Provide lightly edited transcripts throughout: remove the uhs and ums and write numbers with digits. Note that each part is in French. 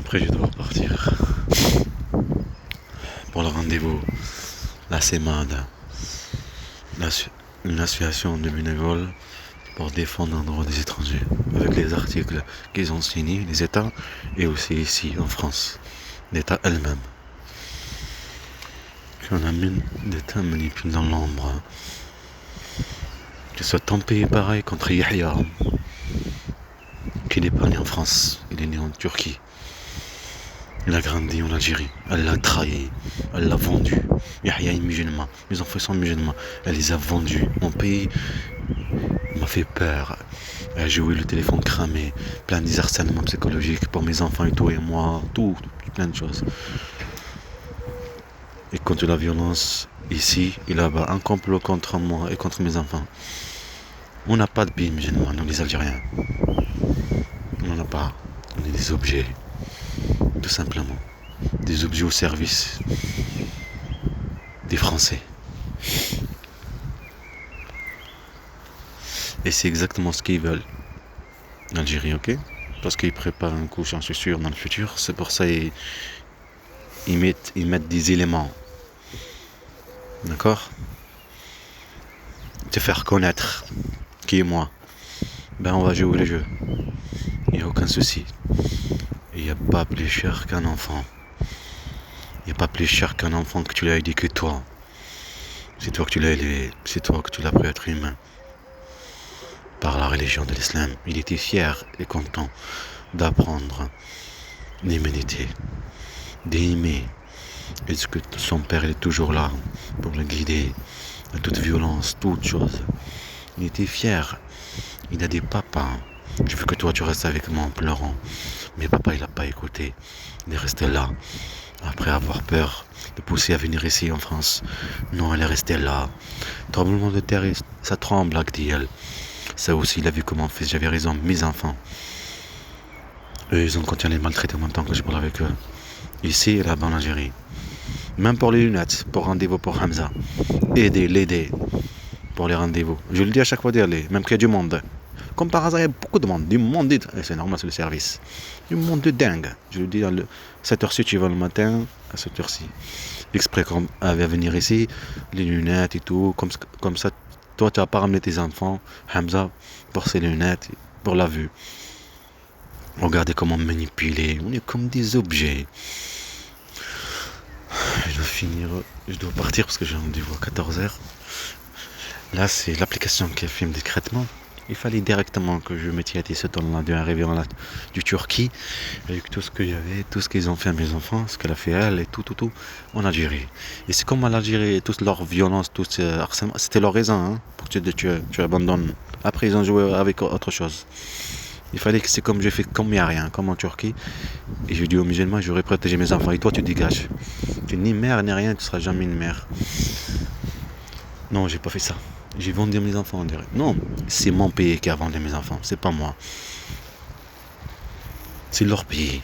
Après, je dois partir pour le rendez-vous. La CEMAD, une association de bénévoles pour défendre les droits des étrangers, avec les articles qu'ils ont signés, les États, et aussi ici en France, l'État elle-même. Qu'on amène d'État manipule dans l'ombre. Que ce soit ton pays pareil contre Yahya, qui n'est pas né en France, il est né en Turquie. Il a grandi en Algérie, elle l'a trahi, elle l'a vendu. Yahya est musulman, mes enfants sont musulmans, elle les a vendus. Mon pays m'a fait peur. Elle a joué le téléphone cramé, plein de harcèlements psychologiques pour mes enfants et tout, et moi, tout, plein de choses. Et contre la violence, ici et là-bas, un complot contre moi et contre mes enfants. On n'a pas de pays musulmans, nous les Algériens. On n'en a pas. On est des objets. Tout simplement. Des objets au service des Français. Et c'est exactement ce qu'ils veulent. L'Algérie, ok? Parce qu'ils préparent un coup, j'en suis sûr, dans le futur. C'est pour ça qu'ils mettent des éléments. D'accord? Te faire connaître qui est moi. Ben on va jouer le jeu. Il n'y a aucun souci. Il n'y a pas plus cher qu'un enfant. Il n'y a pas plus cher qu'un enfant que tu l'as éduqué toi. C'est toi que tu l'as élevé. C'est toi que tu l'as pris à être humain. Par la religion de l'islam. Il était fier et content d'apprendre l'humanité. D'aimer. Est-ce que son père est toujours là pour le guider à toute violence, toute chose. Il était fier. Il a dit papa, je veux que toi tu restes avec moi en pleurant. Mais papa il n'a pas écouté. Il est resté là. Après avoir peur de pousser à venir ici en France. Non, elle est restée là. Tremblement de terre, ça tremble, Agdiel. Ça aussi, il a vu comment on fait. J'avais raison, mes enfants. Eux, ils ont continué à les maltraiter en même temps que je parle avec eux. Ici et là-bas en Algérie. Même pour les lunettes, pour rendez-vous pour Hamza. L'aider pour les rendez-vous. Je le dis à chaque fois d'y aller, même qu'il y a du monde. Comme par hasard, il y a beaucoup de monde. Du monde, et c'est normal, c'est le service. Du monde de dingue. Je le dis, à 7h-ci, tu vas le matin, à 7h-ci. Exprès qu'on avait à venir ici, les lunettes et tout. Comme ça, toi, tu n'as pas ramené tes enfants, Hamza, pour ses lunettes, pour la vue. Regardez comment manipuler. On est comme des objets. Je dois partir parce que j'ai rendez-vous à 14h. Là, c'est l'application qui filme discrètement. Il fallait directement que je me tienne ce temps-là d'un réveillon du Turquie, avec tout ce que j'avais, tout ce qu'ils ont fait à mes enfants, ce qu'elle a fait elle, et tout, en Algérie. Et c'est comme en Algérie, toute leur violence, tout ce harcèlement, c'était leur raison, hein, pour que tu abandonnes. Après, ils ont joué avec autre chose. Il fallait que c'est comme j'ai fait, comme il n'y a rien, comme en Turquie. Et je dis aux musulmans, j'aurais protégé mes enfants. Et toi, tu dégages. Tu n'es ni mère, ni rien, tu ne seras jamais une mère. Non, j'ai pas fait ça. J'ai vendu mes enfants, on dirait. Non, c'est mon pays qui a vendu mes enfants, c'est pas moi. C'est leur pays.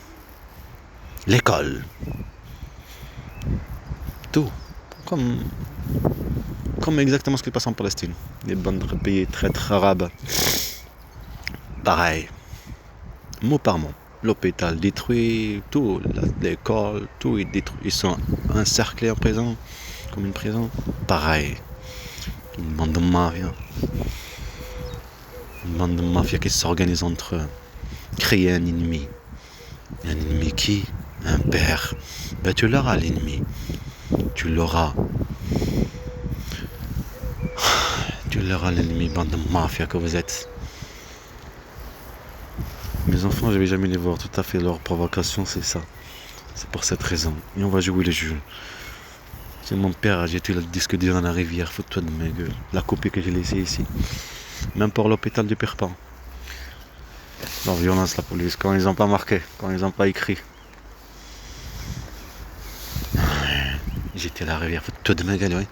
L'école. Tout. Comme exactement ce qui passe en Palestine. Les bandes de pays traîtres arabes. Pareil. Mot par mot. L'hôpital détruit, tout, l'école, tout est détruit. Ils sont encerclés en prison, comme une prison. Pareil. Une bande de mafia. Une bande de mafia qui s'organise entre eux. Créer un ennemi. Un ennemi qui? Un père. Ben tu l'auras l'ennemi. Tu l'auras. Tu l'auras l'ennemi, bande de mafia que vous êtes. Mes enfants, je vais jamais les voir. Tout à fait, leur provocation, c'est ça. C'est pour cette raison. Et on va jouer le jeu. C'est mon père a jeté le disque dur dans la rivière. Fous-toi de ma gueule. La copie que j'ai laissée ici. Même pour l'hôpital du Perpan. Leur violence, la police. Quand ils n'ont pas marqué. Quand ils n'ont pas écrit. J'étais à la rivière. Fous-toi de ma gueule, oui.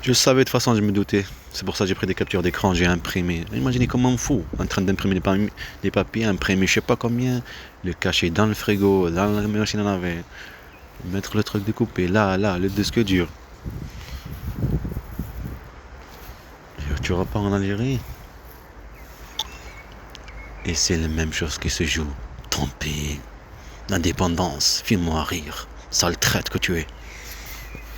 Je le savais, de toute façon, je me doutais. C'est pour ça que j'ai pris des captures d'écran, j'ai imprimé. Imaginez comment on fout, en train d'imprimer des papiers, imprimer je sais pas combien, le cacher dans le frigo, dans la machine à laver, mettre le truc découpé, là, le disque dur. Tu vas pas en Algérie. Et c'est la même chose qui se joue. Tant pis. L'indépendance, file-moi à rire. Sale traite que tu es.